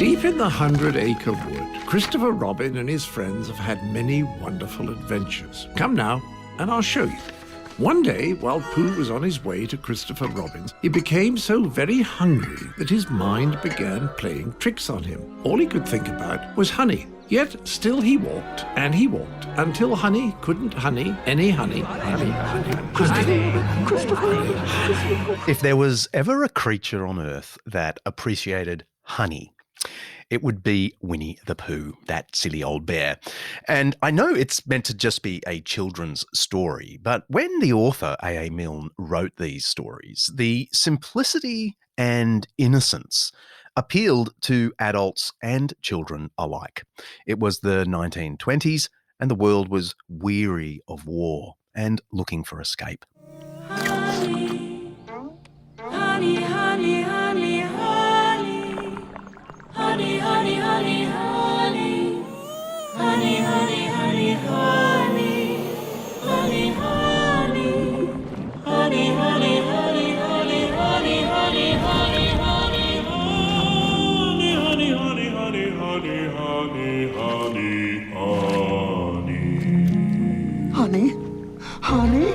Deep in the 100-acre wood, Christopher Robin and his friends have had many wonderful adventures. Come now, and I'll show you. One day, while Pooh was on his way to Christopher Robin's, he became so very hungry that his mind began playing tricks on him. All he could think about was honey. Yet still he walked, and he walked, until honey couldn't honey any honey. If there was ever a creature on Earth that appreciated honey, it would be Winnie the Pooh, that silly old bear. And I know it's meant to just be a children's story, but when the author, A.A. Milne, wrote these stories, the simplicity and innocence appealed to adults and children alike. It was the 1920s, and the world was weary of war and looking for escape. Honey, honey, honey, honey, honey. Honey, honey, honey, honey. Honey, honey, honey, honey. Honey, honey. Honey, honey, honey, honey, honey, honey, honey, honey. Honey, honey, honey, honey, honey, honey, honey. Honey? Honey?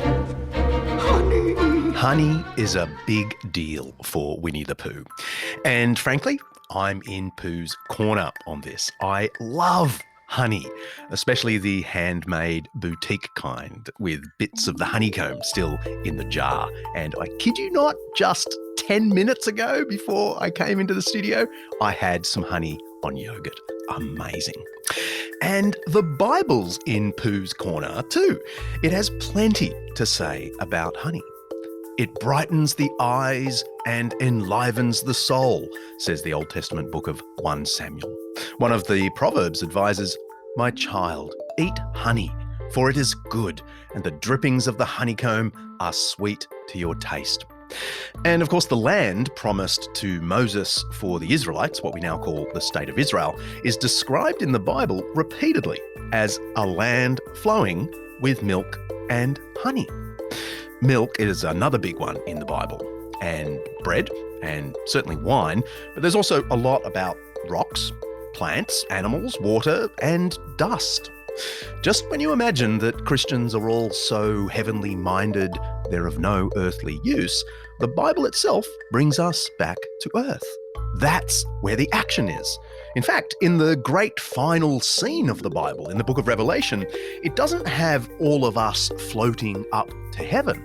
Honey? Honey is a big deal for Winnie the Pooh. And frankly, I'm in Pooh's corner on this. I love honey, especially the handmade boutique kind with bits of the honeycomb still in the jar. And I kid you not, just 10 minutes ago before I came into the studio, I had some honey on yogurt. Amazing. And the Bible's in Pooh's corner too. It has plenty to say about honey. It brightens the eyes and enlivens the soul, says the Old Testament book of 1 Samuel. One of the Proverbs advises, "My child, eat honey, for it is good, and the drippings of the honeycomb are sweet to your taste." And of course, the land promised to Moses for the Israelites, what we now call the state of Israel, is described in the Bible repeatedly as a land flowing with milk and honey. Milk is another big one in the Bible, and bread, and certainly wine, but there's also a lot about rocks, plants, animals, water, and dust. Just when you imagine that Christians are all so heavenly minded, they're of no earthly use, the Bible itself brings us back to earth. That's where the action is. In fact, in the great final scene of the Bible, in the book of Revelation, it doesn't have all of us floating up to heaven.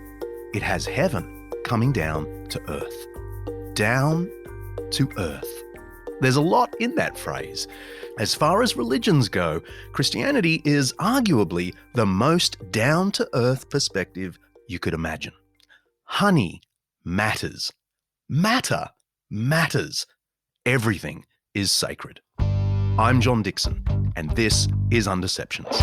It has heaven coming down to earth. Down to earth. There's a lot in that phrase. As far as religions go, Christianity is arguably the most down-to-earth perspective you could imagine. Honey matters. Matter matters. Everything is sacred. I'm John Dixon, and this is Undeceptions.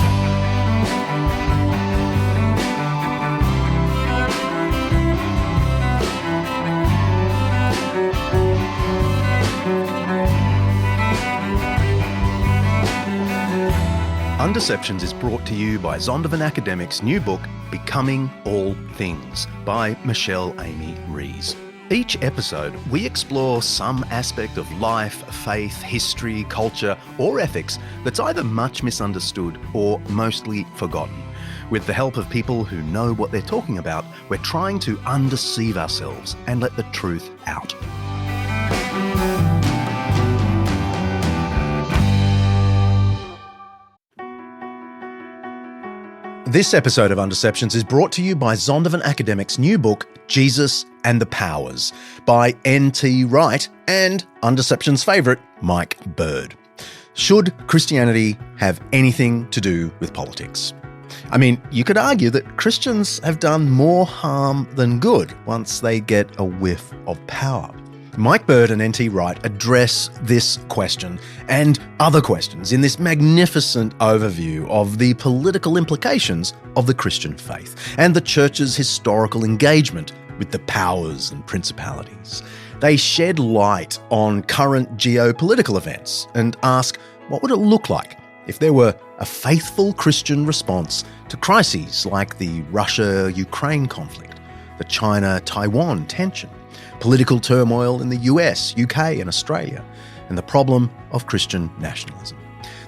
Undeceptions is brought to you by Zondervan Academics' new book, Becoming All Things, by Michelle Amy Rees. Each episode, we explore some aspect of life, faith, history, culture, or ethics that's either much misunderstood or mostly forgotten. With the help of people who know what they're talking about, we're trying to undeceive ourselves and let the truth out. This episode of Undeceptions is brought to you by Zondervan Academics' new book, Jesus and the Powers, by N.T. Wright and Undeceptions' favourite, Mike Bird. Should Christianity have anything to do with politics? I mean, you could argue that Christians have done more harm than good once they get a whiff of power. Mike Bird and N.T. Wright address this question and other questions in this magnificent overview of the political implications of the Christian faith and the church's historical engagement with the powers and principalities. They shed light on current geopolitical events and ask, what would it look like if there were a faithful Christian response to crises like the Russia-Ukraine conflict, the China-Taiwan tension, political turmoil in the US, UK and Australia, and the problem of Christian nationalism.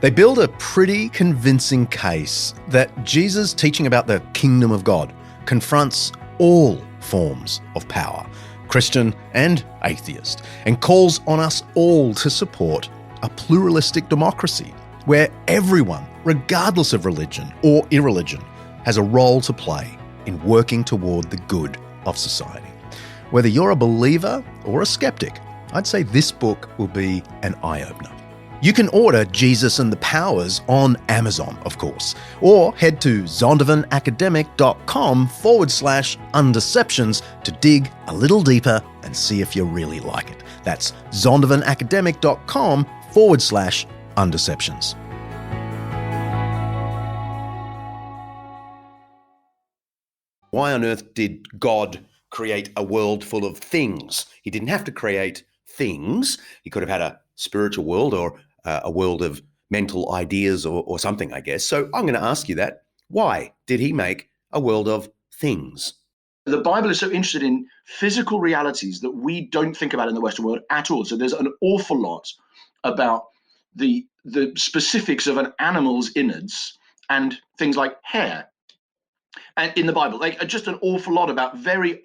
They build a pretty convincing case that Jesus' teaching about the kingdom of God confronts all forms of power, Christian and atheist, and calls on us all to support a pluralistic democracy where everyone, regardless of religion or irreligion, has a role to play in working toward the good of society. Whether you're a believer or a skeptic, I'd say this book will be an eye-opener. You can order Jesus and the Powers on Amazon, of course, or head to zondervanacademic.com/undeceptions to dig a little deeper and see if you really like it. That's zondervanacademic.com/undeceptions. Why on earth did God create a world full of things? He didn't have to create things. He could have had a spiritual world or a world of mental ideas or something, I guess. So I'm going to ask you that. Why did he make a world of things? The Bible is so interested in physical realities that we don't think about in the Western world at all. So there's an awful lot about the specifics of an animal's innards and things like hair. And in the Bible, like just an awful lot about very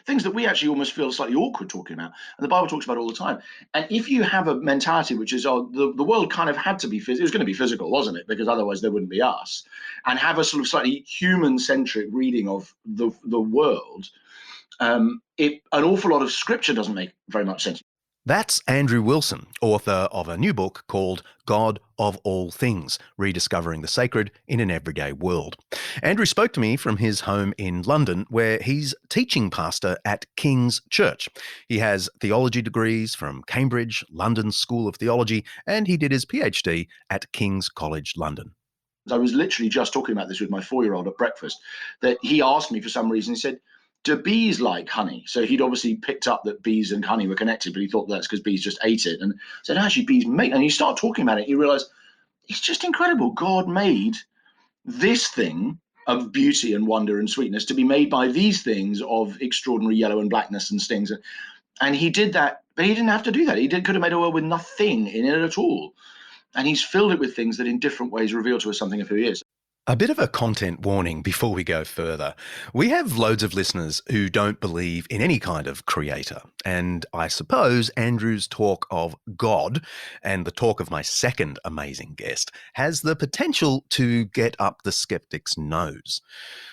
things that we actually almost feel slightly awkward talking about. And the Bible talks about it all the time. And if you have a mentality which is, the world kind of had to be it was going to be physical, wasn't it? Because otherwise there wouldn't be us. And have a sort of slightly human-centric reading of the world, an awful lot of scripture doesn't make very much sense. That's Andrew Wilson, author of a new book called God of All Things, Rediscovering the Sacred in an Everyday World. Andrew spoke to me from his home in London, where he's teaching pastor at King's Church. He has theology degrees from Cambridge, London School of Theology, and he did his PhD at King's College London. I was literally just talking about this with my 4-year-old at breakfast, that he asked me for some reason, he said, do bees like honey? So he'd obviously picked up that bees and honey were connected, but he thought that's because bees just ate it. And said, actually, bees make, and you start talking about it, you realize it's just incredible. God made this thing of beauty and wonder and sweetness to be made by these things of extraordinary yellow and blackness and stings. And he did that, but he didn't have to do that. Could have made a world with nothing in it at all. And he's filled it with things that in different ways reveal to us something of who he is. A bit of a content warning before we go further. We have loads of listeners who don't believe in any kind of creator. And I suppose Andrew's talk of God and the talk of my second amazing guest has the potential to get up the skeptic's nose.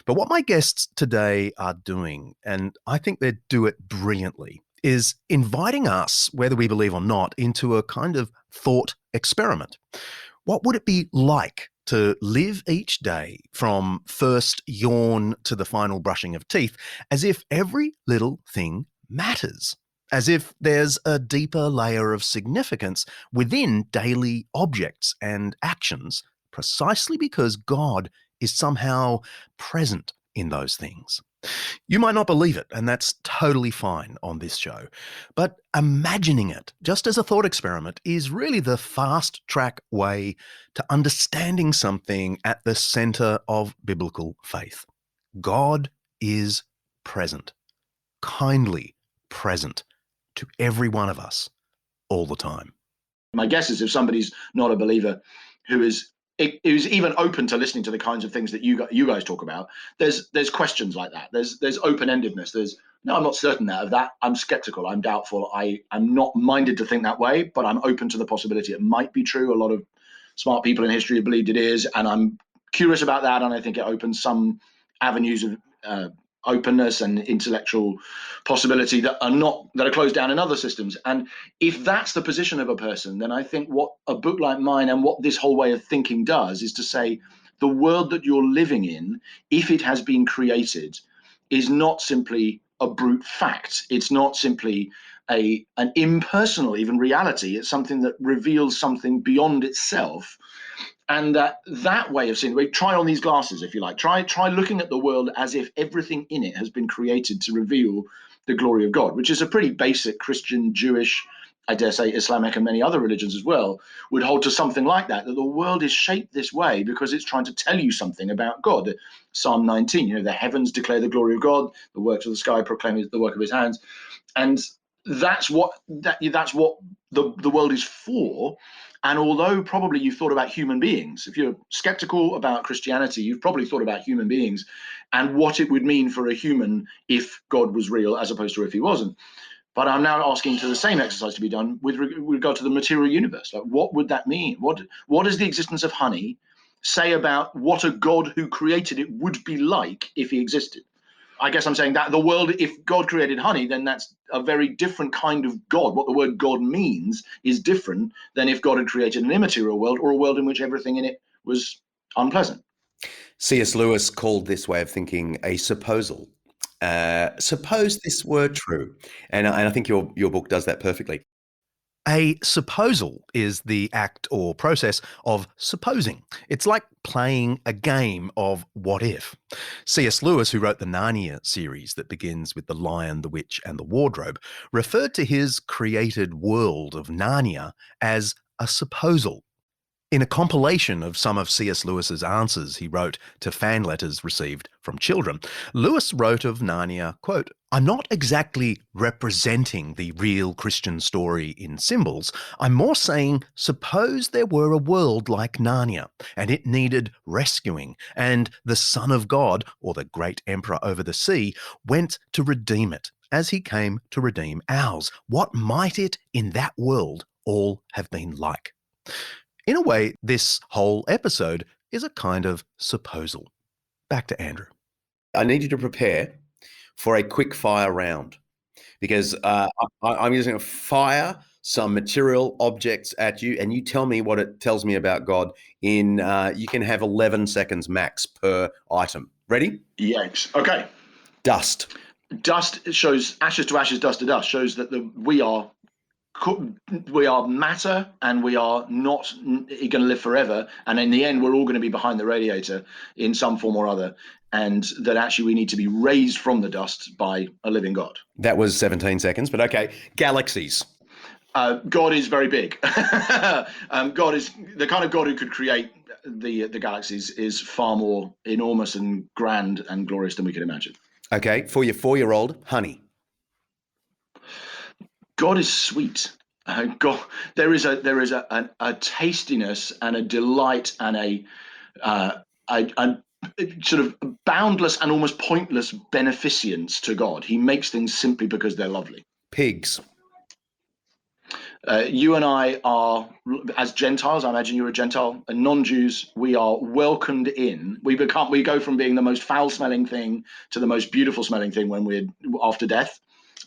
But what my guests today are doing, and I think they do it brilliantly, is inviting us, whether we believe or not, into a kind of thought experiment. What would it be like to live each day from first yawn to the final brushing of teeth as if every little thing matters, as if there's a deeper layer of significance within daily objects and actions, precisely because God is somehow present in those things? You might not believe it, and that's totally fine on this show. But imagining it, just as a thought experiment, is really the fast track way to understanding something at the center of biblical faith. God is present, kindly present to every one of us all the time. My guess is if somebody's not a believer who is even open to listening to the kinds of things that you guys talk about, there's questions like that. There's open-endedness. No, I'm not certain of that. I'm skeptical. I'm doubtful. I'm not minded to think that way, but I'm open to the possibility it might be true. A lot of smart people in history have believed it is, and I'm curious about that. And I think it opens some avenues of openness and intellectual possibility that are closed down in other systems. And if that's the position of a person, then I think what a book like mine and what this whole way of thinking does is to say the world that you're living in, if it has been created, is not simply a brute fact. It's not simply an impersonal even reality. It's something that reveals something beyond itself. And that way of seeing it, try on these glasses, if you like. Try looking at the world as if everything in it has been created to reveal the glory of God, which is a pretty basic Christian, Jewish, I dare say Islamic and many other religions as well, would hold to something like that the world is shaped this way because it's trying to tell you something about God. Psalm 19, the heavens declare the glory of God, the works of the sky proclaim the work of his hands. And that's what the world is for. And although probably you've thought about human beings, if you're skeptical about Christianity, you've probably thought about human beings and what it would mean for a human if God was real as opposed to if he wasn't. But I'm now asking to the same exercise to be done with regard to the material universe. Like, what would that mean? What does the existence of honey say about what a God who created it would be like if he existed? I guess I'm saying that the world, if God created honey, then that's a very different kind of God. What the word God means is different than if God had created an immaterial world or a world in which everything in it was unpleasant. C.S. Lewis called this way of thinking a supposal. Suppose this were true. And I think your book does that perfectly. A supposal is the act or process of supposing. It's like playing a game of what if. C.S. Lewis, who wrote the Narnia series that begins with The Lion, the Witch and the Wardrobe, referred to his created world of Narnia as a supposal. In a compilation of some of C.S. Lewis's answers he wrote to fan letters received from children, Lewis wrote of Narnia, quote, "I'm not exactly representing the real Christian story in symbols. I'm more saying, suppose there were a world like Narnia, and it needed rescuing, and the Son of God, or the great emperor over the sea, went to redeem it, as he came to redeem ours. What might it in that world all have been like?" In a way, this whole episode is a kind of supposal. Back to Andrew. I need you to prepare for a quick fire round because I'm just going to fire some material objects at you and you tell me what it tells me about God in, you can have 11 seconds max per item. Ready? Yes. Okay. Dust. Dust shows ashes to ashes, dust to dust, shows that we are matter and we are not going to live forever, and in the end we're all going to be behind the radiator in some form or other, and that actually we need to be raised from the dust by a living God. That was 17 seconds, but okay. Galaxies. God is very big. God is the kind of God who could create the galaxies is far more enormous and grand and glorious than we can imagine. Okay, for your 4-year-old, honey. God is sweet. God, there is a tastiness and a delight and a sort of boundless and almost pointless beneficence to God. He makes things simply because they're lovely. Pigs. You and I are, as Gentiles, I imagine you're a Gentile, and non-Jews, we are welcomed in. We go from being the most foul-smelling thing to the most beautiful-smelling thing when we're after death.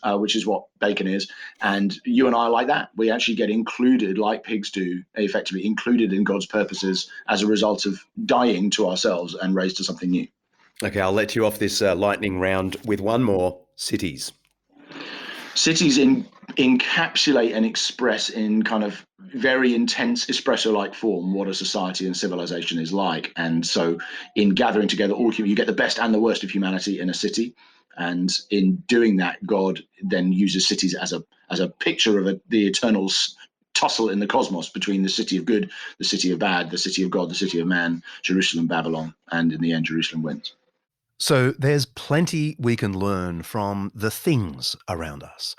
Which is what bacon is. And you and I are like that. We actually get included, like pigs do, effectively included in God's purposes as a result of dying to ourselves and raised to something new. Okay, I'll let you off this lightning round with one more. Cities. Cities encapsulate and express in kind of very intense espresso-like form what a society and civilization is like. And so in gathering together all human, you get the best and the worst of humanity in a city. And in doing that, God then uses cities as a picture of the eternal tussle in the cosmos between the city of good, the city of bad, the city of God, the city of man, Jerusalem, Babylon, and in the end, Jerusalem wins. So there's plenty we can learn from the things around us.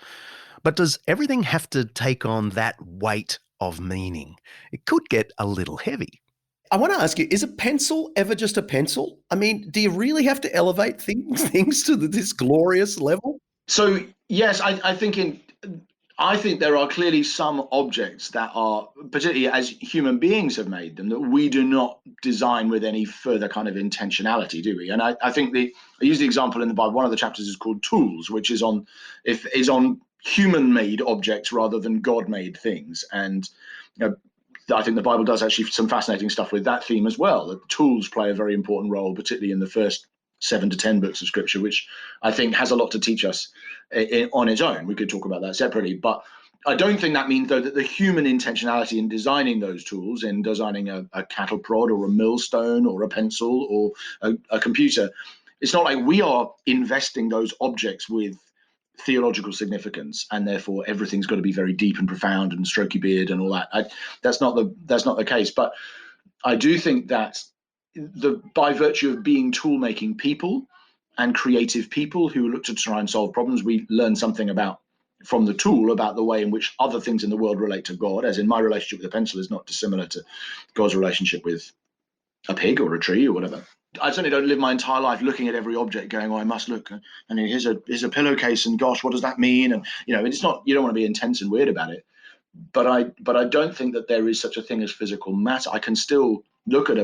But does everything have to take on that weight of meaning? It could get a little heavy. I want to ask you, is a pencil ever just a pencil? I mean, do you really have to elevate things to this glorious level? So, yes, I think there are clearly some objects that are, particularly as human beings have made them, that we do not design with any further kind of intentionality, do we? And I think I use the example in the Bible, one of the chapters is called Tools, which is on human-made objects rather than God-made things. And I think the Bible does actually some fascinating stuff with that theme as well. That tools play a very important role, particularly in the first 7 to 10 books of Scripture, which I think has a lot to teach us on its own. We could talk about that separately, but I don't think that means, though, that the human intentionality in designing those tools, in designing a cattle prod or a millstone or a pencil or a computer, it's not like we are investing those objects with theological significance, and therefore everything's got to be very deep and profound and strokey beard and all that. That's not the case. But I do think that by virtue of being tool-making people and creative people who look to try and solve problems, we learn something about from the tool about the way in which other things in the world relate to God, as in my relationship with a pencil is not dissimilar to God's relationship with a pig or a tree or whatever. I certainly don't live my entire life looking at every object going, oh, I must look, and here's a pillowcase, and gosh, what does that mean? And it's not, you don't want to be intense and weird about it. But I don't think that there is such a thing as physical matter. I can still look at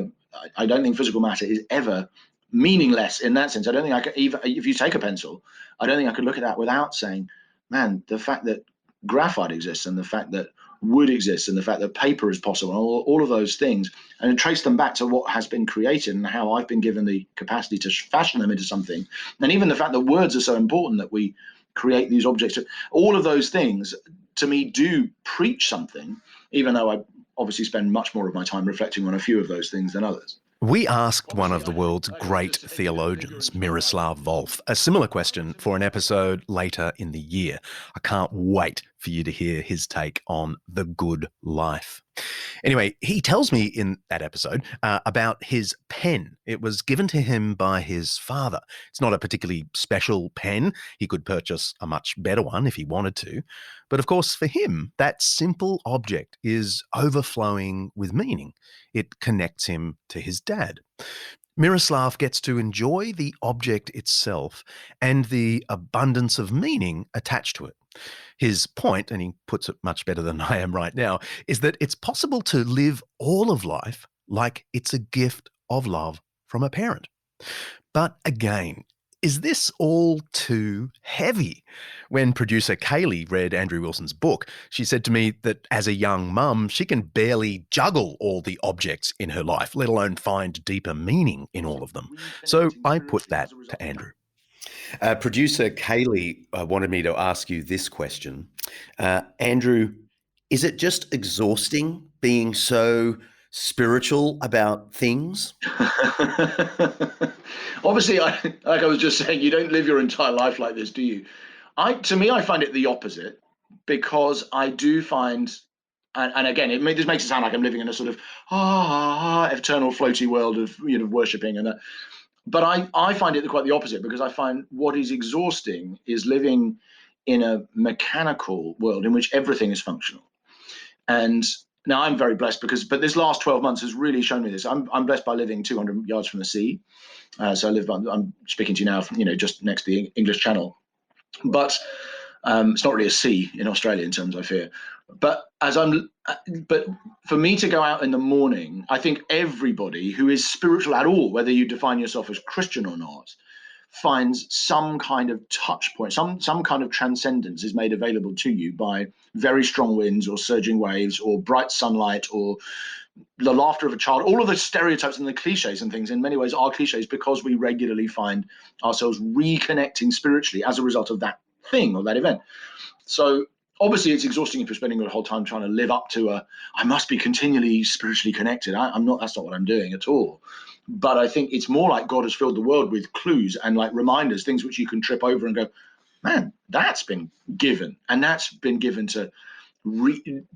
I don't think physical matter is ever meaningless in that sense. I don't think I could, even if you take a pencil, I don't think I could look at that without saying, man, the fact that graphite exists, and the fact that wood exists, and the fact that paper is possible, and all of those things, and trace them back to what has been created and how I've been given the capacity to fashion them into something. And even the fact that words are so important, that we create these objects, all of those things to me do preach something, even though I obviously spend much more of my time reflecting on a few of those things than others. We asked one of the world's great theologians, Miroslav Volf, a similar question for an episode later in the year. I can't wait for you to hear his take on the good life. Anyway, he tells me in that episode about his pen. It was given to him by his father. It's not a particularly special pen. He could purchase a much better one if he wanted to. But of course, for him, that simple object is overflowing with meaning. It connects him to his dad. Miroslav gets to enjoy the object itself and the abundance of meaning attached to it. His point, and he puts it much better than I am right now, is that it's possible to live all of life like it's a gift of love from a parent. But again, is this all too heavy? When producer Kaylee read Andrew Wilson's book, she said to me that as a young mum, she can barely juggle all the objects in her life, let alone find deeper meaning in all of them. So I put that to Andrew. Producer Kaylee wanted me to ask you this question. Andrew, is it just exhausting being so spiritual about things? Obviously, like I was just saying, you don't live your entire life like this, do you? To me, I find it the opposite, because I do find, and again, this makes it sound like I'm living in a sort of eternal floaty world of worshipping and that. But I find it quite the opposite, because I find what is exhausting is living in a mechanical world in which everything is functional. And now I'm very blessed but this last 12 months has really shown me this. I'm blessed by living 200 yards from the sea. So I'm speaking to you now from, just next to the English Channel. But it's not really a sea in Australia in terms, I fear. But for me to go out in the morning, I think everybody who is spiritual at all, whether you define yourself as Christian or not, finds some kind of touch point, some kind of transcendence is made available to you by very strong winds or surging waves or bright sunlight or the laughter of a child. All of the stereotypes and the cliches and things in many ways are cliches, because we regularly find ourselves reconnecting spiritually as a result of that thing or that event. So obviously it's exhausting if you're spending your whole time trying to live up to I must be continually spiritually connected. I'm not. That's not what I'm doing at all. But I think it's more like God has filled the world with clues and like reminders, things which you can trip over and go, man, that's been given. And that's been given to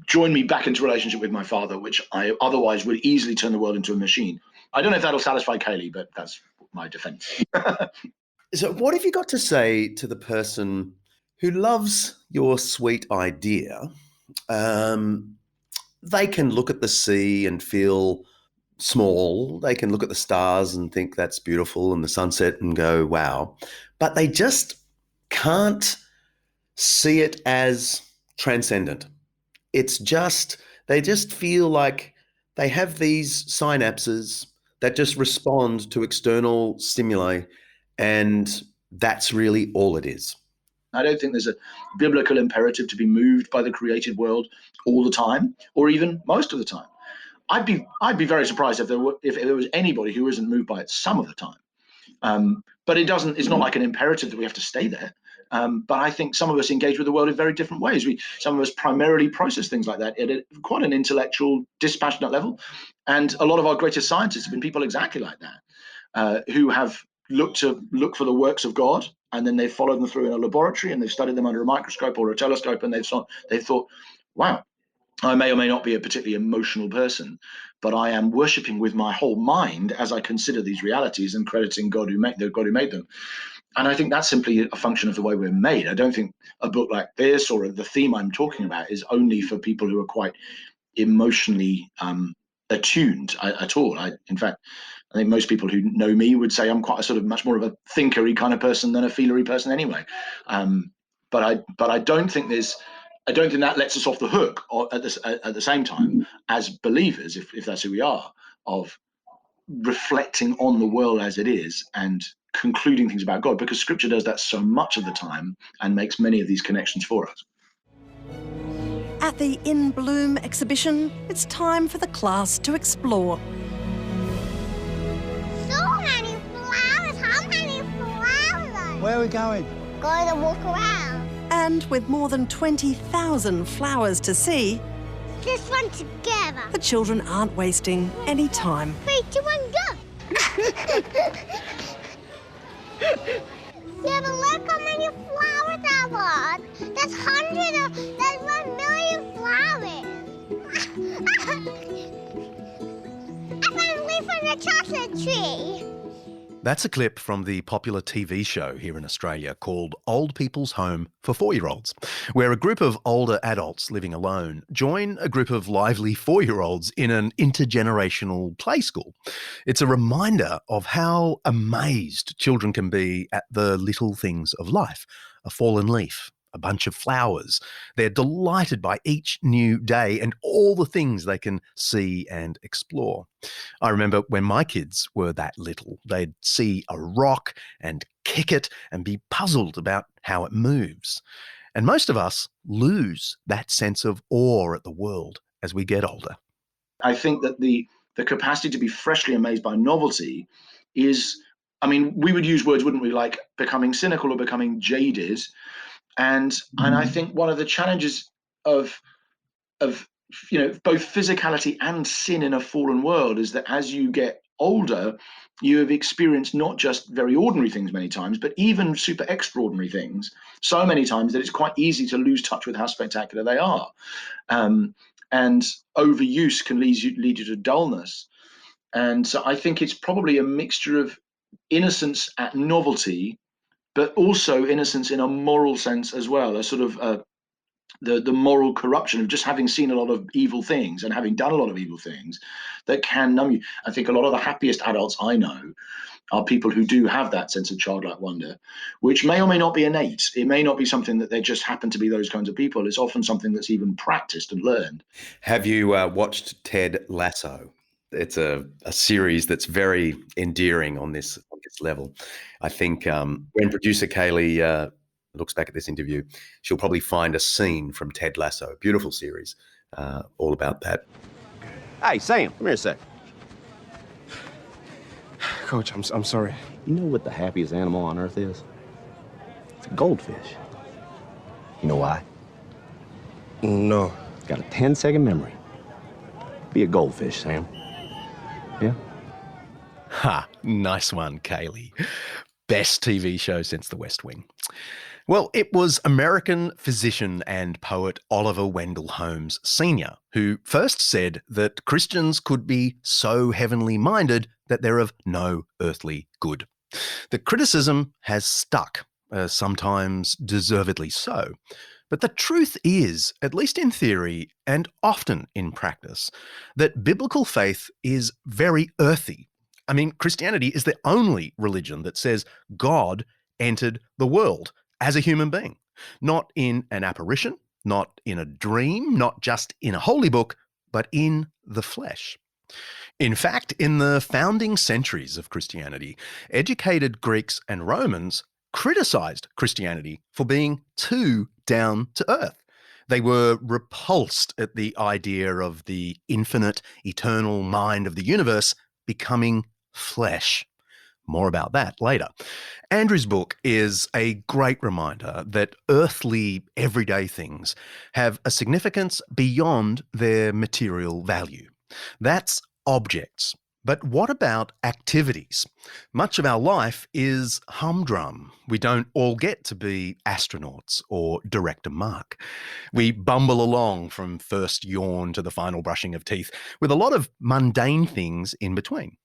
join me back into relationship with my Father, which I otherwise would easily turn the world into a machine. I don't know if that'll satisfy Kaylee, but that's my defense. So what have you got to say to the person who loves your sweet idea? They can look at the sea and feel small. They can look at the stars and think that's beautiful, and the sunset and go, wow. But they just can't see it as transcendent. They just feel like they have these synapses that just respond to external stimuli, and that's really all it is. I don't think there's a biblical imperative to be moved by the created world all the time, or even most of the time. I'd be very surprised if there was anybody who isn't moved by it some of the time. But it's not like an imperative that we have to stay there. But I think some of us engage with the world in very different ways. Some of us primarily process things like that at quite an intellectual, dispassionate level. And a lot of our greatest scientists have been people exactly like that, who have look for the works of God, and then they've followed them through in a laboratory, and they've studied them under a microscope or a telescope, and they've thought, wow, I may or may not be a particularly emotional person, but I am worshipping with my whole mind as I consider these realities and crediting God who made them. And I think that's simply a function of the way we're made. I don't think a book like this or the theme I'm talking about is only for people who are quite emotionally attuned at all. In fact, I think most people who know me would say I'm quite a sort of much more of a thinkery kind of person than a feelery person anyway. But I don't think that lets us off the hook at the same time as believers, if that's who we are, of reflecting on the world as it is and concluding things about God, because Scripture does that so much of the time and makes many of these connections for us. At the In Bloom exhibition, it's time for the class to explore. So many flowers! How many flowers? Where are we going? Going to walk around. And with more than 20,000 flowers to see, This one together. the children aren't wasting any time. 3, 2, 1, go! Yeah, but look how many flowers that was. That's that's 1 million flowers. I found a leaf on the chocolate tree. That's a clip from the popular TV show here in Australia called Old People's Home for 4-year-olds, where a group of older adults living alone join a group of lively 4-year-olds in an intergenerational play school. It's a reminder of how amazed children can be at the little things of life: a fallen leaf, a bunch of flowers. They're delighted by each new day and all the things they can see and explore. I remember when my kids were that little, they'd see a rock and kick it and be puzzled about how it moves. And most of us lose that sense of awe at the world as we get older. I think that the capacity to be freshly amazed by novelty is, I mean, we would use words, wouldn't we, like becoming cynical or becoming jaded. And I think one of the challenges of both physicality and sin in a fallen world is that as you get older, you have experienced not just very ordinary things many times, but even super extraordinary things so many times that it's quite easy to lose touch with how spectacular they are. And overuse can lead you to dullness. And so I think it's probably a mixture of innocence at novelty, but also innocence in a moral sense as well, a sort of the moral corruption of just having seen a lot of evil things and having done a lot of evil things that can numb you. I think a lot of the happiest adults I know are people who do have that sense of childlike wonder, which may or may not be innate. It may not be something that they just happen to be those kinds of people. It's often something that's even practiced and learned. Have you watched Ted Lasso? It's a series that's very endearing on this level. I think when producer Kaylee looks back at this interview, she'll probably find a scene from Ted Lasso, a beautiful series, all about that. Hey, Sam, come here a sec. Coach, I'm sorry. You know what the happiest animal on earth is? It's a goldfish. You know why? No. It's got a 10-second memory. Be a goldfish, Sam. Yeah? Ha, nice one, Kaylee. Best TV show since The West Wing. Well, it was American physician and poet Oliver Wendell Holmes Sr. who first said that Christians could be so heavenly minded that they're of no earthly good. The criticism has stuck, sometimes deservedly so. But the truth is, at least in theory and often in practice, that biblical faith is very earthy. I mean, Christianity is the only religion that says God entered the world as a human being, not in an apparition, not in a dream, not just in a holy book, but in the flesh. In fact, in the founding centuries of Christianity, educated Greeks and Romans criticized Christianity for being too down to earth. They were repulsed at the idea of the infinite, eternal mind of the universe becoming flesh. More about that later. Andrew's book is a great reminder that earthly, everyday things have a significance beyond their material value. That's objects. But what about activities? Much of our life is humdrum. We don't all get to be astronauts or Director Mark. We bumble along from first yawn to the final brushing of teeth with a lot of mundane things in between.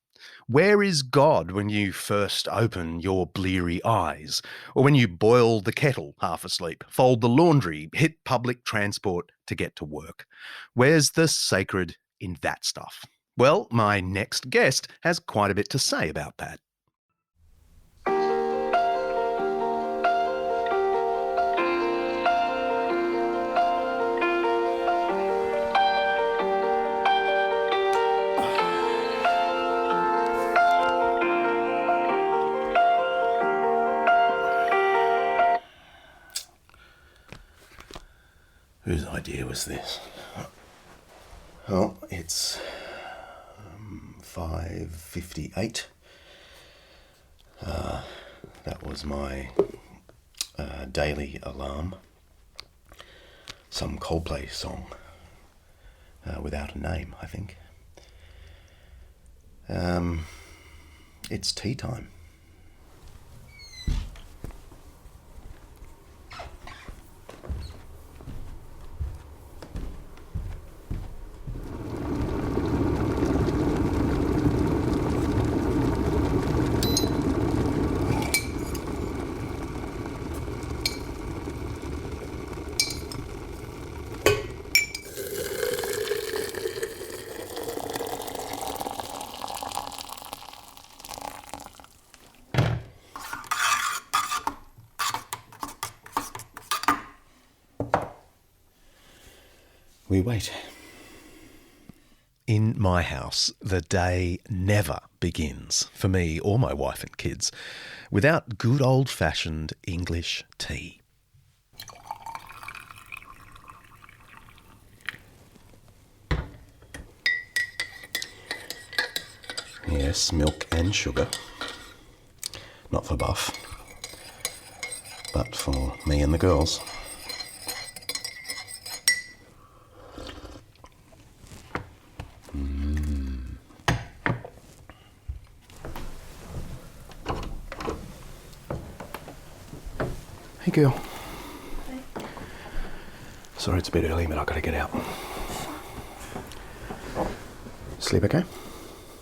Where is God when you first open your bleary eyes? Or when you boil the kettle half asleep, fold the laundry, hit public transport to get to work? Where's the sacred in that stuff? Well, my next guest has quite a bit to say about that. Whose idea was this? Oh, it's 5:58. That was my daily alarm. Some Coldplay song without a name, I think. It's tea time. We wait. In my house, the day never begins, for me or my wife and kids, without good old-fashioned English tea. Yes, milk and sugar. Not for Buff, but for me and the girls. Hey, girl. Hi. Sorry it's a bit early, but I've got to get out. Sleep okay?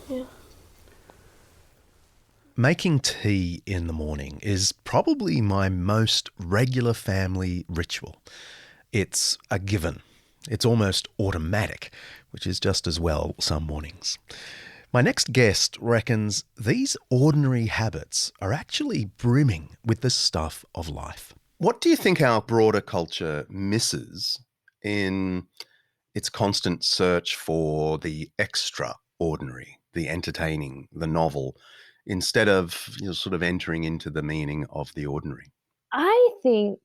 Yeah. Making tea in the morning is probably my most regular family ritual. It's a given. It's almost automatic, which is just as well some mornings. My next guest reckons these ordinary habits are actually brimming with the stuff of life. What do you think our broader culture misses in its constant search for the extraordinary, the entertaining, the novel, instead of sort of entering into the meaning of the ordinary? I think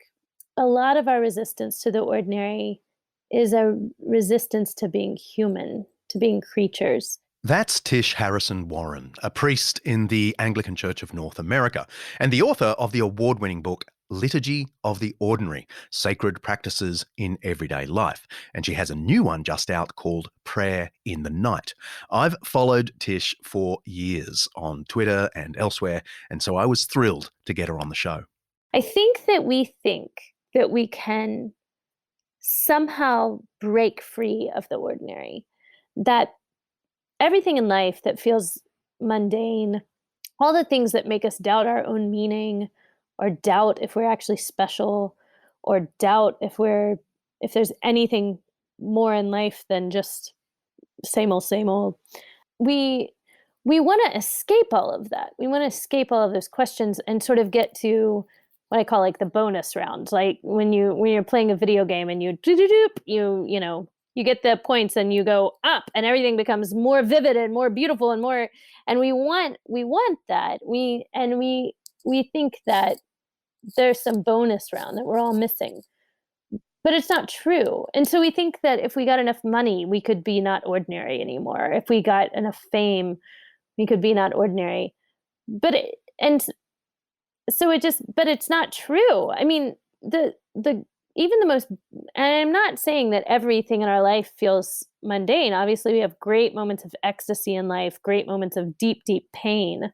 a lot of our resistance to the ordinary is a resistance to being human, to being creatures. That's Tish Harrison Warren, a priest in the Anglican Church of North America and the author of the award-winning book Liturgy of the Ordinary, Sacred Practices in Everyday Life. And she has a new one just out called Prayer in the Night. I've followed Tish for years on Twitter and elsewhere, and so I was thrilled to get her on the show. I think that we can somehow break free of the ordinary, that everything in life that feels mundane, all the things that make us doubt our own meaning, or doubt if we're actually special, or doubt if there's anything more in life than just same old. We want to escape all of that. We want to escape all of those questions and sort of get to what I call like the bonus round. Like when you're playing a video game and you get the points and you go up and everything becomes more vivid and more beautiful and more, and we want that. We think that there's some bonus round that we're all missing. But it's not true. And so we think that if we got enough money, we could be not ordinary anymore. If we got enough fame, we could be not ordinary. But it's not true. I mean, even the most, and I'm not saying that everything in our life feels mundane. Obviously, we have great moments of ecstasy in life, great moments of deep, deep pain.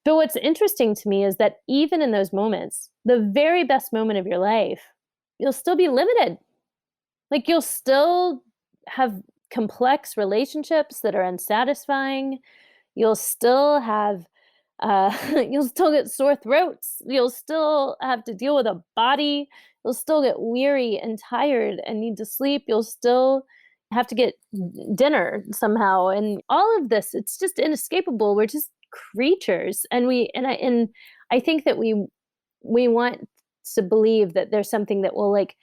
But what's interesting to me is that even in those moments, the very best moment of your life, you'll still be limited. Like you'll still have complex relationships that are unsatisfying. You'll still have you'll still get sore throats. You'll still have to deal with a body. You'll still get weary and tired and need to sleep. You'll still have to get dinner somehow. And all of this, it's just inescapable. We're just creatures. And I think that we want to believe that there's something that will like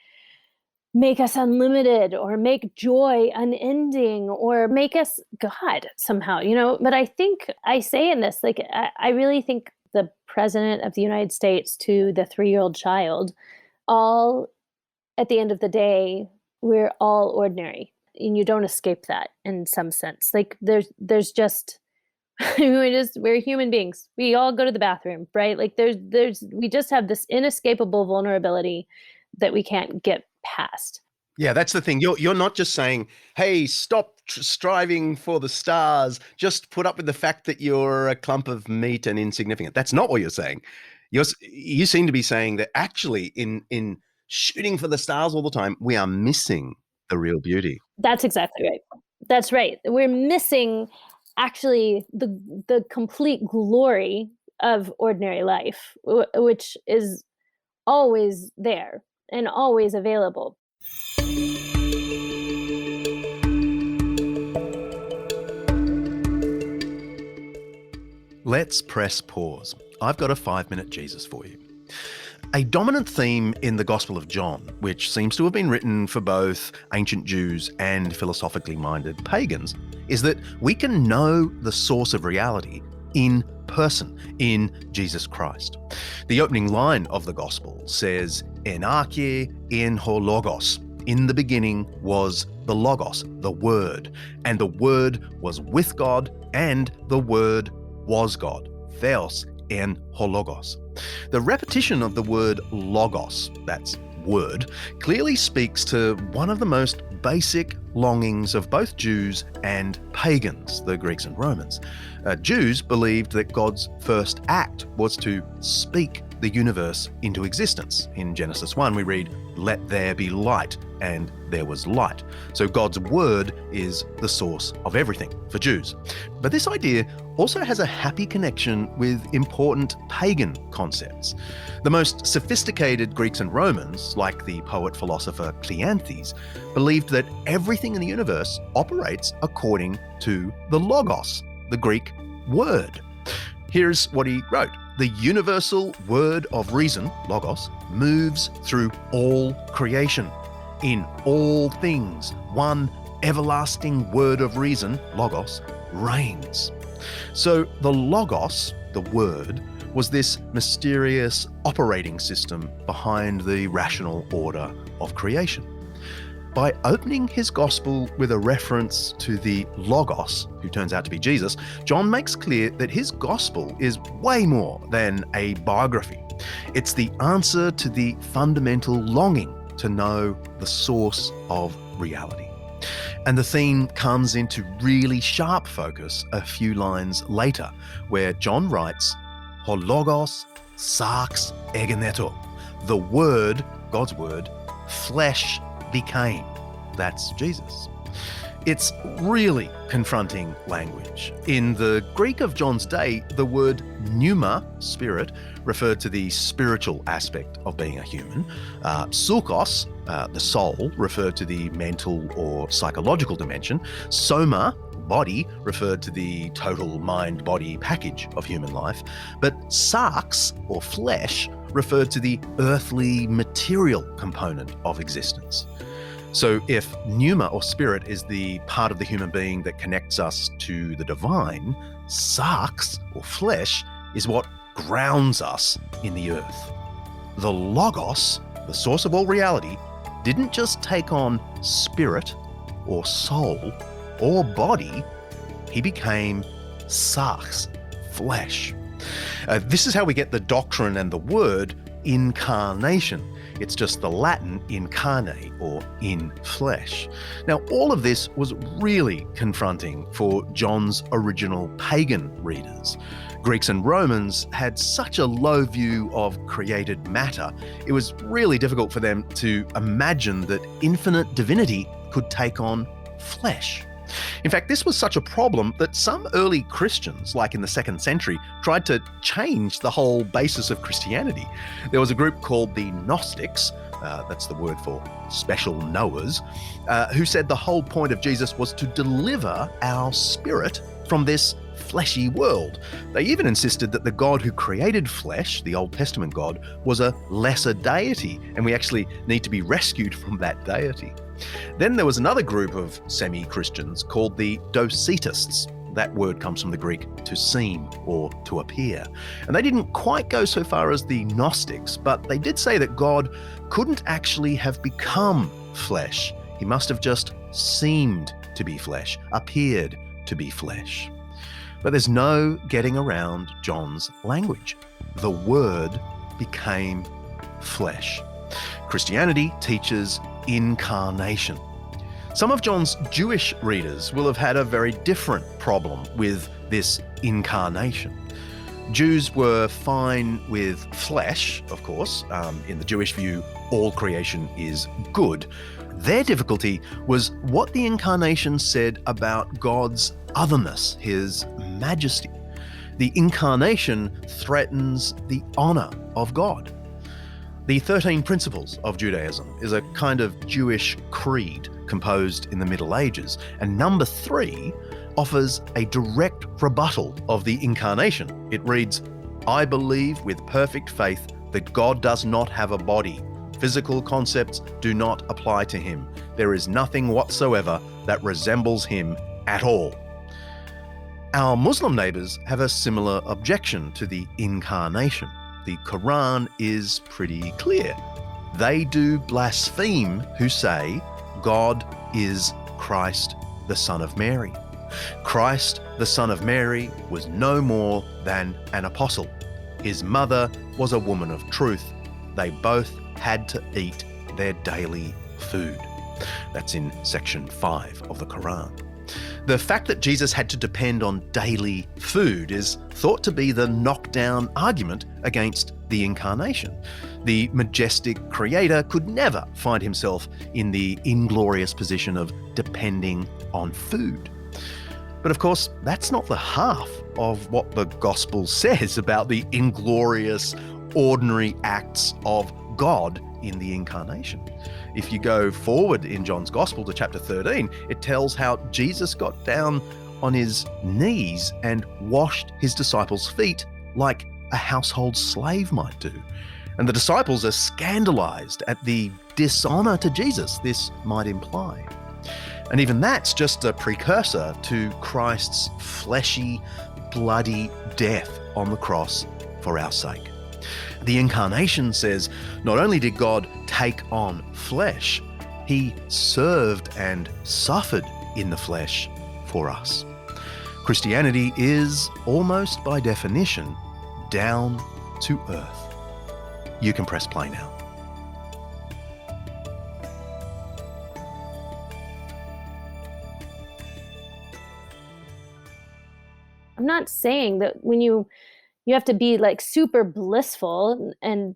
make us unlimited or make joy unending or make us God somehow, But I think I say in this, like, I really think the president of the United States to the 3-year-old child, all at the end of the day, we're all ordinary, and you don't escape that in some sense. Like there's just, we're human beings. We all go to the bathroom, right? Like we just have this inescapable vulnerability that we can't get past. Yeah, that's the thing. You're not just saying, hey, stop striving for the stars. Just put up with the fact that you're a clump of meat and insignificant. That's not what you're saying. You seem to be saying that actually in shooting for the stars all the time, we are missing the real beauty. That's exactly right. That's right. We're missing actually the complete glory of ordinary life, which is always there and always available. Let's press pause. I've got a 5-minute Jesus for you. A dominant theme in the Gospel of John, which seems to have been written for both ancient Jews and philosophically minded pagans, is that we can know the source of reality in person, in Jesus Christ. The opening line of the Gospel says, "En arche en ho logos." In the beginning was the Logos, the Word, and the Word was with God, and the Word was God. Theos en ho logos. The repetition of the word logos, that's word, clearly speaks to one of the most basic longings of both Jews and pagans, the Greeks and Romans. Jews believed that God's first act was to speak the universe into existence. In Genesis 1, we read, "Let there be light," and there was light. So God's word is the source of everything for Jews. But this idea also has a happy connection with important pagan concepts. The most sophisticated Greeks and Romans, like the poet-philosopher Cleanthes, believed that everything in the universe operates according to the Logos, the Greek word. Here's what he wrote. "The universal word of reason, Logos, moves through all creation. In all things, one everlasting word of reason, Logos, reigns." So the Logos, the word, was this mysterious operating system behind the rational order of creation. By opening his gospel with a reference to the Logos, who turns out to be Jesus, John makes clear that his gospel is way more than a biography. It's the answer to the fundamental longing to know the source of reality. And the theme comes into really sharp focus a few lines later, where John writes, "Ho logos sarx egeneto." The word, God's word, flesh became. That's Jesus. It's really confronting language. In the Greek of John's day, the word pneuma, spirit, referred to the spiritual aspect of being a human. Psychos, the soul, referred to the mental or psychological dimension. Soma, body, referred to the total mind-body package of human life. But sarx, or flesh, referred to the earthly material component of existence. So if pneuma or spirit is the part of the human being that connects us to the divine, sarx or flesh is what grounds us in the earth. The Logos, the source of all reality, didn't just take on spirit or soul or body, he became sarx, flesh. This is how we get the doctrine and the word incarnation. It's just the Latin incarnate, or in flesh. Now, all of this was really confronting for John's original pagan readers. Greeks and Romans had such a low view of created matter, it was really difficult for them to imagine that infinite divinity could take on flesh. In fact, this was such a problem that some early Christians, like in the 2nd century, tried to change the whole basis of Christianity. There was a group called the Gnostics, that's the word for special knowers, who said the whole point of Jesus was to deliver our spirit from this fleshy world. They even insisted that the God who created flesh, the Old Testament God, was a lesser deity, and we actually need to be rescued from that deity. Then there was another group of semi-Christians called the Docetists. That word comes from the Greek to seem or to appear. And they didn't quite go so far as the Gnostics, but they did say that God couldn't actually have become flesh. He must have just seemed to be flesh, appeared to be flesh. But there's no getting around John's language. The Word became flesh. Christianity teaches incarnation. Some of John's Jewish readers will have had a very different problem with this incarnation. Jews were fine with flesh, of course. In the Jewish view, all creation is good. Their difficulty was what the incarnation said about God's otherness, his majesty. The incarnation threatens the honor of God. The 13 Principles of Judaism is a kind of Jewish creed composed in the Middle Ages, and number 3 offers a direct rebuttal of the incarnation. It reads, "I believe with perfect faith that God does not have a body. Physical concepts do not apply to him. There is nothing whatsoever that resembles him at all." Our Muslim neighbours have a similar objection to the incarnation. The Quran is pretty clear. They do blaspheme who say God is Christ, the Son of Mary. Christ, the Son of Mary, was no more than an apostle. His mother was a woman of truth. They both had to eat their daily food. That's in section 5 of the Quran. The fact that Jesus had to depend on daily food is thought to be the knockdown argument against the incarnation. The majestic creator could never find himself in the inglorious position of depending on food. But of course, that's not the half of what the gospel says about the inglorious, ordinary acts of God in the incarnation. If you go forward in John's Gospel to chapter 13, it tells how Jesus got down on his knees and washed his disciples' feet like a household slave might do. And the disciples are scandalized at the dishonor to Jesus this might imply. And even that's just a precursor to Christ's fleshy, bloody death on the cross for our sake. The incarnation says not only did God take on flesh, he served and suffered in the flesh for us. Christianity is, almost by definition, down to earth. You can press play now. I'm not saying that when you have to be like super blissful and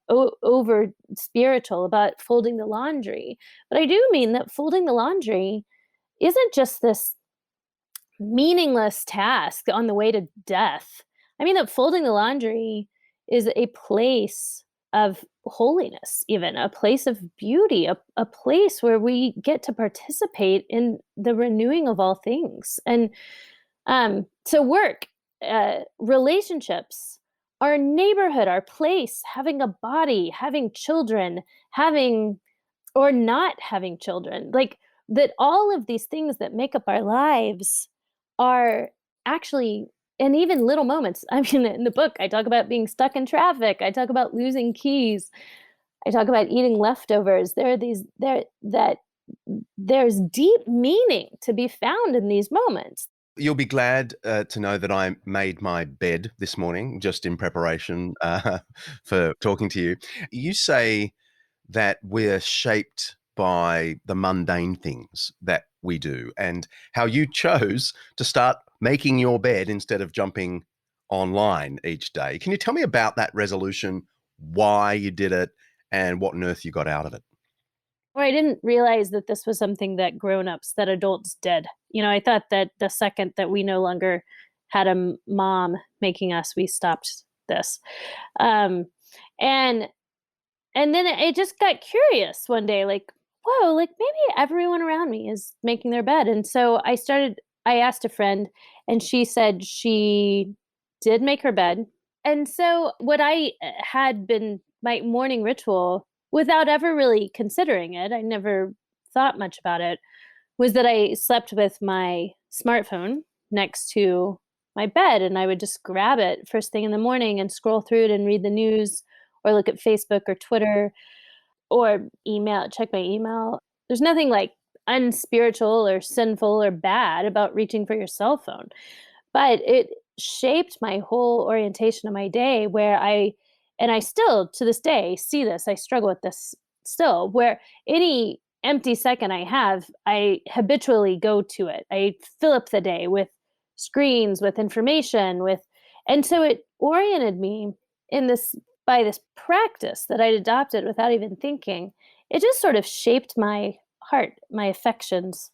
over spiritual about folding the laundry, but I do mean that folding the laundry isn't just this meaningless task on the way to death. I mean that folding the laundry is a place of holiness, even a place of beauty, a place where we get to participate in the renewing of all things. And so work, relationships, our neighborhood, our place, having a body, having children, having or not having children, like that all of these things that make up our lives are actually, and even little moments. I mean, in the book, I talk about being stuck in traffic. I talk about losing keys. I talk about eating leftovers. There's deep meaning to be found in these moments. You'll be glad to know that I made my bed this morning just in preparation for talking to you. You say that we're shaped by the mundane things that we do, and how you chose to start making your bed instead of jumping online each day. Can you tell me about that resolution, why you did it, and what on earth you got out of it? Or I didn't realize that this was something that grown-ups, that adults did. I thought that the second that we no longer had a mom making us, we stopped this. Um, and and then it just got curious one day, like, whoa, like maybe everyone around me is making their bed. And so I asked a friend, and she said she did make her bed. And so what I had been my morning ritual without ever really considering it, I never thought much about it, was that I slept with my smartphone next to my bed, and I would just grab it first thing in the morning and scroll through it and read the news or look at Facebook or Twitter or check my email. There's nothing like unspiritual or sinful or bad about reaching for your cell phone, but it shaped my whole orientation of my day and I still to this day see this. I struggle with this still, where any empty second I have, I habitually go to it. I fill up the day with screens, with information, and so it oriented me in this by this practice that I'd adopted without even thinking. It just sort of shaped my heart, my affections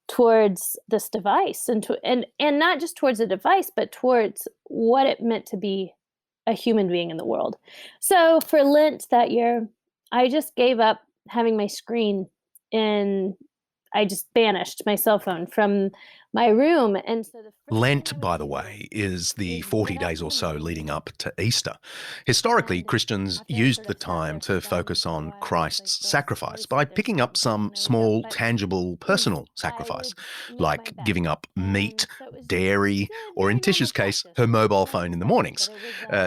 towards this device, and not just towards the device, but towards what it meant to be a human being in the world. So for Lent that year, I just gave up having my screen, and I just banished my cell phone from my room. And so Lent, by the way, is the 40 days or so leading up to Easter. Historically, Christians used the time to focus on Christ's sacrifice by picking up some small, tangible, personal sacrifice, like giving up meat, dairy, or in Tish's case, her mobile phone in the mornings.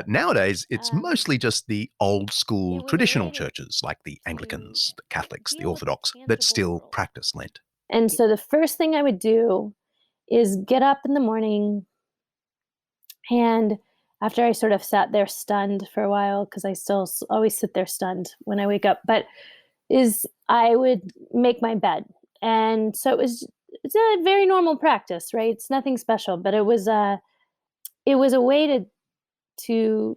Nowadays, it's mostly just the old school traditional churches like the Anglicans, the Catholics, the Orthodox that still practice Lent. And so the first thing I would do is get up in the morning, and after I sort of sat there stunned for a while, because I still always sit there stunned when I wake up, but I would make my bed. And so it's a very normal practice, right? It's nothing special, but it was a way to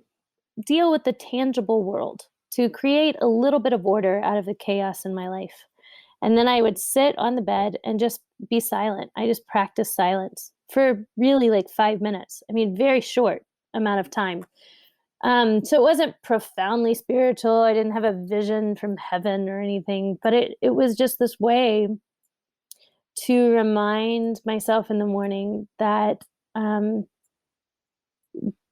deal with the tangible world, to create a little bit of order out of the chaos in my life. And then I would sit on the bed and just be silent. I just practiced silence for really like 5 minutes. I mean, very short amount of time. So it wasn't profoundly spiritual. I didn't have a vision from heaven or anything, but it was just this way to remind myself in the morning that that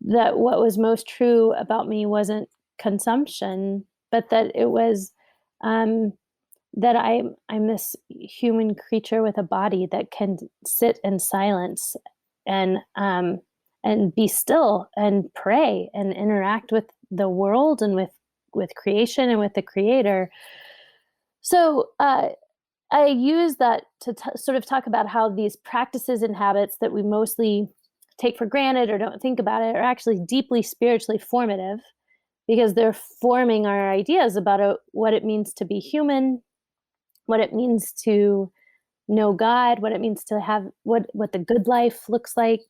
what was most true about me wasn't consumption, but that it was that I'm this human creature with a body that can sit in silence and be still and pray and interact with the world and with creation and with the Creator. So I use that to sort of talk about how these practices and habits that we mostly take for granted or don't think about it are actually deeply spiritually formative, because they're forming our ideas about what it means to be human, what it means to know God, what it means to have what the good life looks like.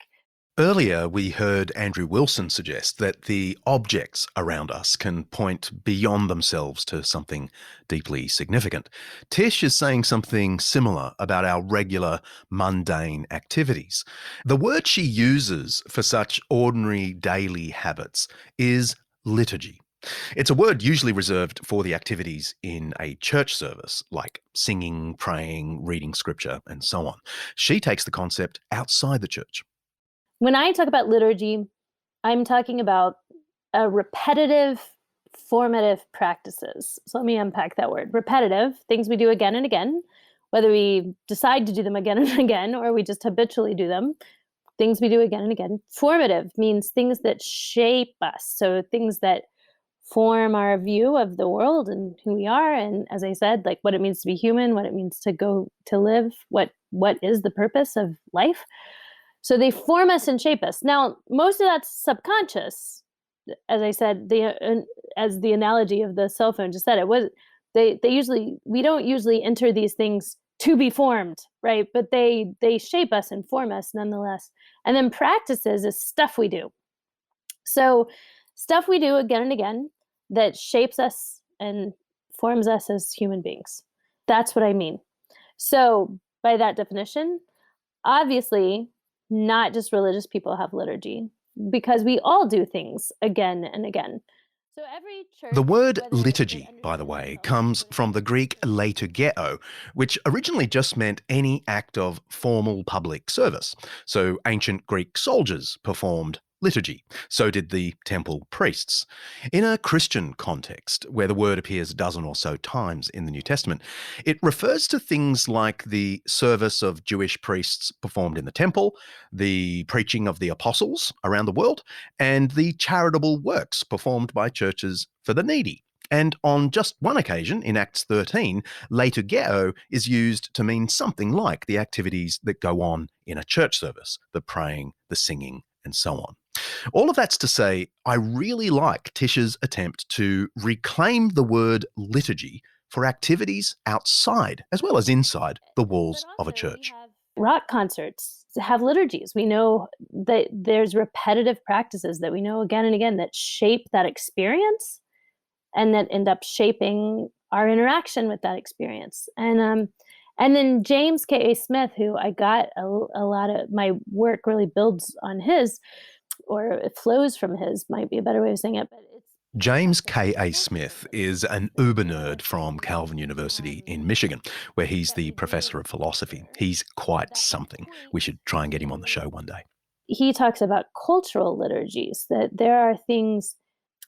Earlier, we heard Andrew Wilson suggest that the objects around us can point beyond themselves to something deeply significant. Tish is saying something similar about our regular mundane activities. The word she uses for such ordinary daily habits is liturgy. It's a word usually reserved for the activities in a church service, like singing, praying, reading scripture, and so on. She takes the concept outside the church. When I talk about liturgy, I'm talking about repetitive, formative practices. So let me unpack that word. Repetitive, things we do again and again, whether we decide to do them again and again, or we just habitually do them, things we do again and again. Formative means things that shape us. So things that form our view of the world and who we are. And as I said, like what it means to be human, what it means to go to live, what is the purpose of life. So they form us and shape us. Now, most of that's subconscious. As I said, as the analogy of the cell phone just said, we don't usually enter these things to be formed, right? But they shape us and form us nonetheless. And then practices is stuff we do. So stuff we do again and again that shapes us and forms us as human beings. That's what I mean. So by that definition, obviously, not just religious people have liturgy, because we all do things again and again. So every church, The word whether it liturgy, by the understands way, itself comes as from the Greek liturgeo, which originally just meant any act of formal public service. So ancient Greek soldiers performed liturgy. So did the temple priests. In a Christian context, where the word appears a dozen or so times in the New Testament, it refers to things like the service of Jewish priests performed in the temple, the preaching of the apostles around the world, and the charitable works performed by churches for the needy. And on just one occasion, in Acts 13, liturgeo is used to mean something like the activities that go on in a church service, the praying, the singing, and so on. All of that's to say, I really like Tish's attempt to reclaim the word liturgy for activities outside as well as inside the walls of a church. Rock concerts have liturgies. We know that there's repetitive practices that we know again and again that shape that experience and that end up shaping our interaction with that experience. And then James K.A. Smith, who I got a lot of my work really builds on his, or it flows from his, might be a better way of saying it. But it's James K.A. Smith is an uber nerd from Calvin University in Michigan, where he's the professor of philosophy. He's quite something. We should try and get him on the show one day. He talks about cultural liturgies, that there are things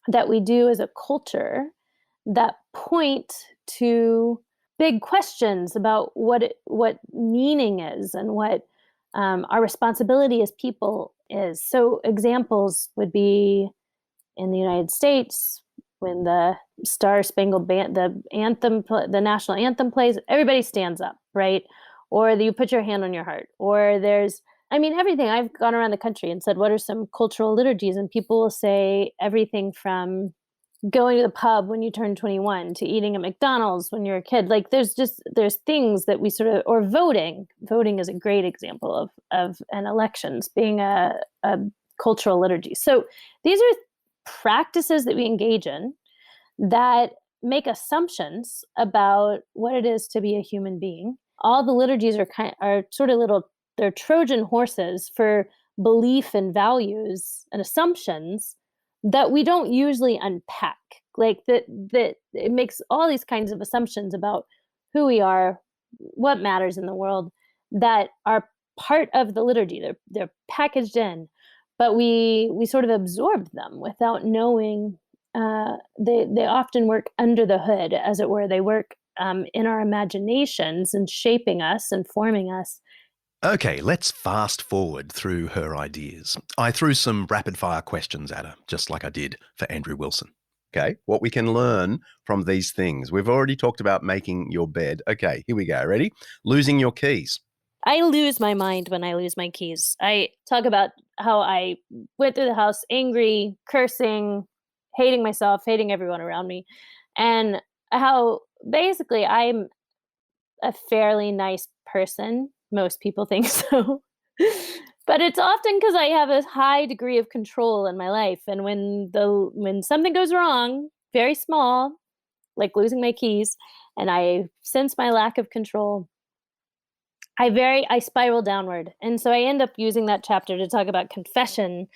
that we do as a culture that point to big questions about what meaning is and what our responsibility as people is. So examples would be in the United States, when the Star Spangled Banner, the national anthem plays, everybody stands up, right? Or you put your hand on your heart. Or there's, everything. I've gone around the country and said, what are some cultural liturgies? And people will say everything from going to the pub when you turn 21 to eating at McDonald's when you're a kid. Like there's things that we sort of, or voting. Voting is a great example of an elections being a cultural liturgy. So these are practices that we engage in that make assumptions about what it is to be a human being. All the liturgies are sort of they're Trojan horses for belief and values and assumptions that we don't usually unpack. Like that it makes all these kinds of assumptions about who we are, what matters in the world, that are part of the liturgy. They're packaged in, but we sort of absorb them without knowing. They often work under the hood, as it were. They work in our imaginations and shaping us and forming us. Okay, let's fast forward through her ideas. I threw some rapid fire questions at her, just like I did for Andrew Wilson. Okay, what we can learn from these things. We've already talked about making your bed. Okay, here we go. Ready? Losing your keys. I lose my mind when I lose my keys. I talk about how I went through the house angry, cursing, hating myself, hating everyone around me, and how basically I'm a fairly nice person. Most people think so. But it's often because I have a high degree of control in my life. And when something goes wrong, very small, like losing my keys, and I sense my lack of control, I spiral downward. And so I end up using that chapter to talk about confession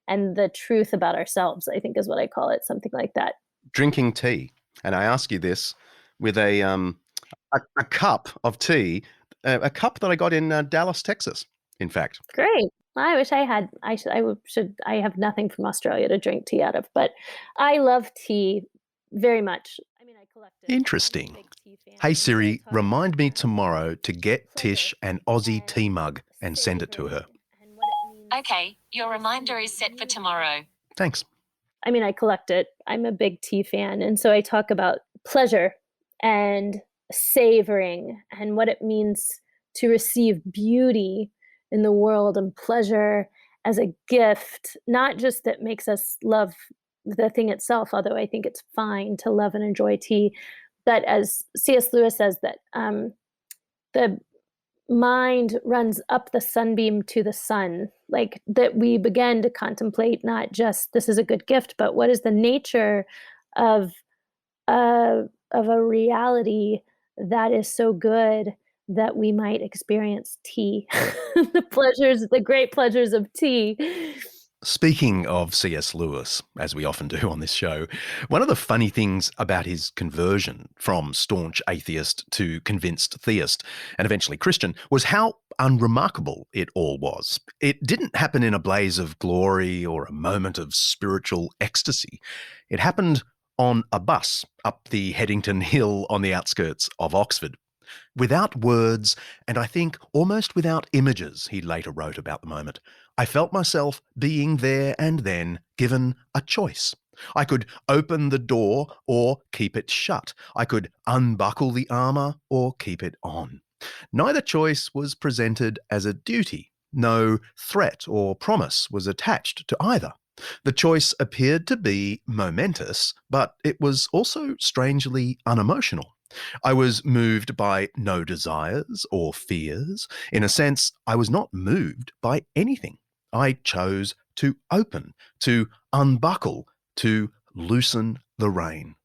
and the truth about ourselves, I think is what I call it, something like that. Drinking tea. And I ask you this with a cup of tea, a cup that I got in Dallas, Texas, in fact. Great. I wish I had. I have nothing from Australia to drink tea out of, but I love tea very much. I collect it. Interesting. Hey Siri, remind me tomorrow to get Tish an Aussie tea mug and send it to her. Okay, your reminder is set for tomorrow. Thanks. I collect it. I'm a big tea fan. And so I talk about pleasure and savoring and what it means to receive beauty in the world and pleasure as a gift, not just that makes us love the thing itself, although I think it's fine to love and enjoy tea, but as C.S. Lewis says, that the mind runs up the sunbeam to the sun, like that we begin to contemplate not just this is a good gift, but what is the nature of a reality that is so good that we might experience tea, the great pleasures of tea. Speaking of C.S. Lewis, as we often do on this show, one of the funny things about his conversion from staunch atheist to convinced theist and eventually Christian was how unremarkable it all was. It didn't happen in a blaze of glory or a moment of spiritual ecstasy. It happened on a bus up the Headington Hill on the outskirts of Oxford. Without words, and I think almost without images, he later wrote about the moment, I felt myself being there and then given a choice. I could open the door or keep it shut. I could unbuckle the armour or keep it on. Neither choice was presented as a duty. No threat or promise was attached to either. The choice appeared to be momentous, but it was also strangely unemotional. I was moved by no desires or fears. In a sense, I was not moved by anything. I chose to open, to unbuckle, to loosen the rein.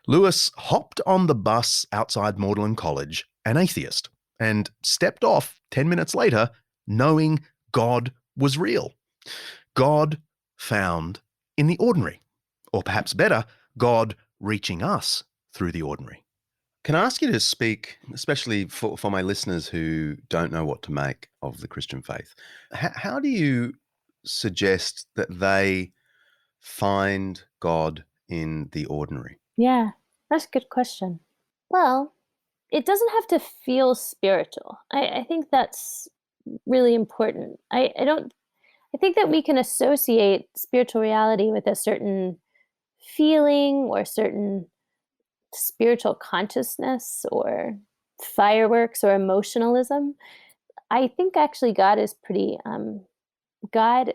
Lewis hopped on the bus outside Magdalen College, an atheist, and stepped off 10 minutes later, knowing God was real. God found in the ordinary, or perhaps better, God reaching us through the ordinary. Can I ask you to speak, especially for my listeners who don't know what to make of the Christian faith? How do you suggest that they find God in the ordinary? Yeah, that's a good question. Well, it doesn't have to feel spiritual. I think that's really important. I think that we can associate spiritual reality with a certain feeling or certain spiritual consciousness or fireworks or emotionalism. I think actually God is pretty, God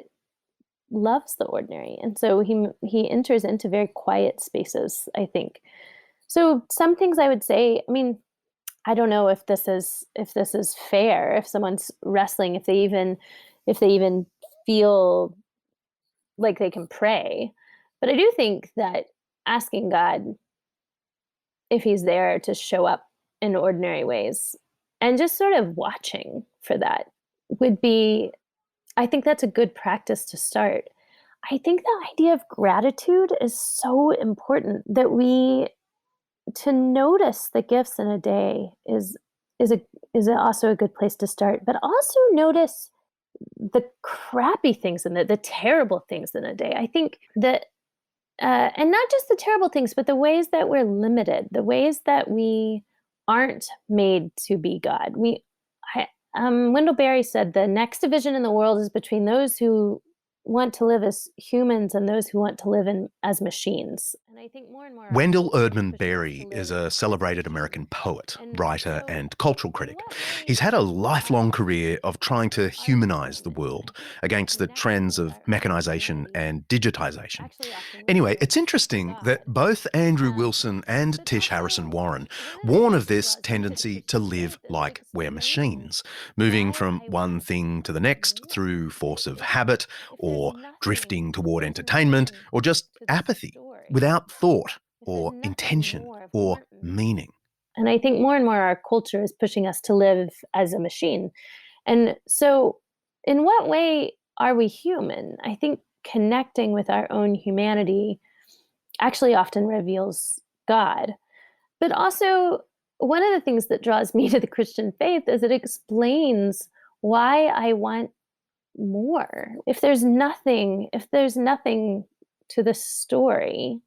loves the ordinary. And so he enters into very quiet spaces, I think. So some things I would say, I mean, I don't know if this is fair, if someone's wrestling, if they even feel like they can pray. But I do think that asking God if he's there to show up in ordinary ways and just sort of watching for that would be, I think that's a good practice to start. I think the idea of gratitude is so important, that to notice the gifts in a day is also a good place to start, but also notice the crappy things in the terrible things in a day. I think that and not just the terrible things, but the ways that we're limited, the ways that we aren't made to be God. Wendell Berry said the next division in the world is between those who want to live as humans and those who want to live as machines. And I think more and more Wendell Erdman Berry is a celebrated American poet, writer, and cultural critic. He's had a lifelong career of trying to humanize the world against the trends of mechanization and digitization. Anyway, it's interesting that both Andrew Wilson and Tish Harrison Warren warn of this tendency to live like we're machines, moving from one thing to the next through force of habit, or drifting toward entertainment, or just apathy, without thought or intention or meaning. And I think more and more our culture is pushing us to live as a machine. And so in what way are we human? I think connecting with our own humanity actually often reveals God. But also, one of the things that draws me to the Christian faith is it explains why I want more. If there's nothing to the story,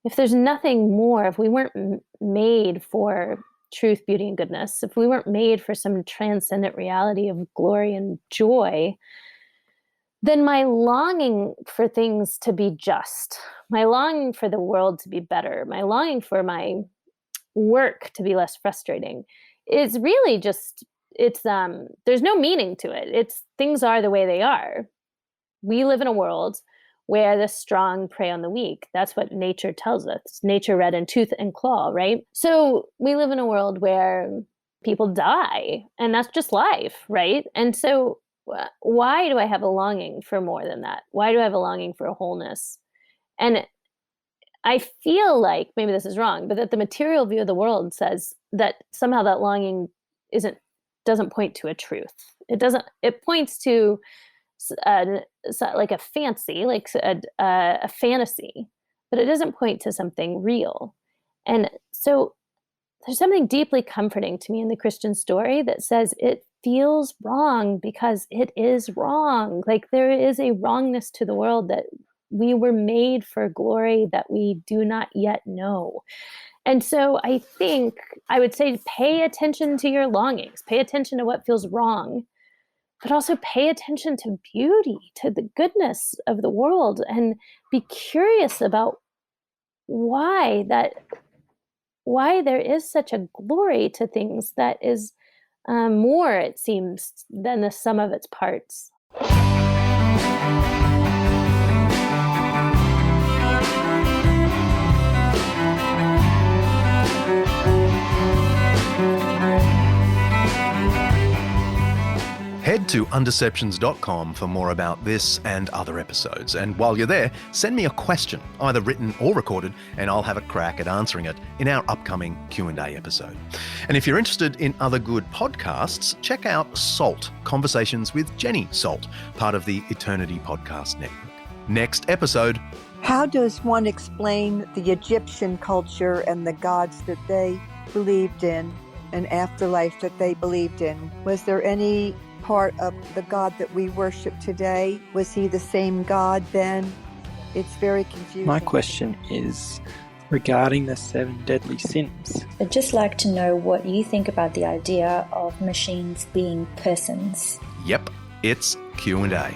if there's nothing more, if we weren't made for truth, beauty, and goodness, if we weren't made for some transcendent reality of glory and joy, then my longing for things to be just, my longing for the world to be better, my longing for my work to be less frustrating is really just, there's no meaning to it. Things are the way they are. We live in a world where the strong prey on the weak. That's what nature tells us. Nature red in tooth and claw, right? So we live in a world where people die, and that's just life, right? And so why do I have a longing for more than that? Why do I have a longing for a wholeness? And I feel like, maybe this is wrong, but that the material view of the world says that somehow that longing doesn't point to a truth. It points to like a fancy, like a fantasy, but it doesn't point to something real. And so there's something deeply comforting to me in the Christian story that says it feels wrong because it is wrong. Like there is a wrongness to the world, that we were made for glory that we do not yet know. And so I think I would say pay attention to your longings, pay attention to what feels wrong, but also pay attention to beauty, to the goodness of the world, and be curious about why there is such a glory to things that is more, it seems, than the sum of its parts. Head to undeceptions.com for more about this and other episodes. And while you're there, send me a question, either written or recorded, and I'll have a crack at answering it in our upcoming Q&A episode. And if you're interested in other good podcasts, check out Salt, Conversations with Jenny Salt, part of the Eternity Podcast Network. Next episode. How does one explain the Egyptian culture and the gods that they believed in, an afterlife that they believed in? Was there any part of the God that we worship today? Was he the same God then? It's very confusing. My question is regarding the 7 deadly sins. I'd just like to know what you think about the idea of machines being persons. Yep, it's Q&A.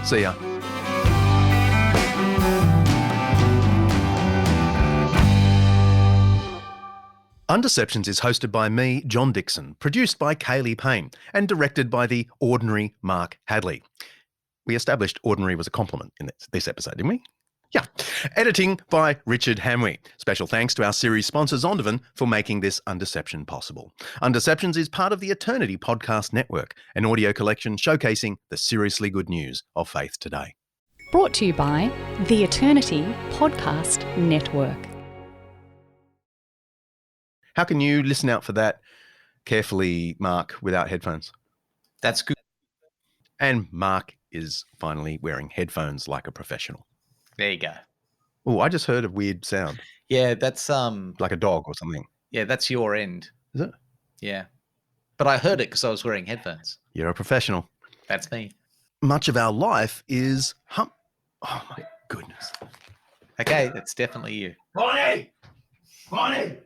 See ya. Undeceptions is hosted by me, John Dixon, produced by Kaylee Payne, and directed by the ordinary Mark Hadley. We established ordinary was a compliment in this episode, didn't we? Yeah. Editing by Richard Hamwee. Special thanks to our series sponsor Zondervan for making this Undeception possible. Undeceptions is part of the Eternity Podcast Network, an audio collection showcasing the seriously good news of faith today. Brought to you by the Eternity Podcast Network. How can you listen out for that carefully, Mark, without headphones? That's good. And Mark is finally wearing headphones like a professional. There you go. Oh, I just heard a weird sound. Yeah, that's like a dog or something. Yeah, that's your end. Is it? Yeah. But I heard it because I was wearing headphones. You're a professional. That's me. Much of our life is Oh my goodness. Okay, that's definitely you. Bonnie! Bonnie!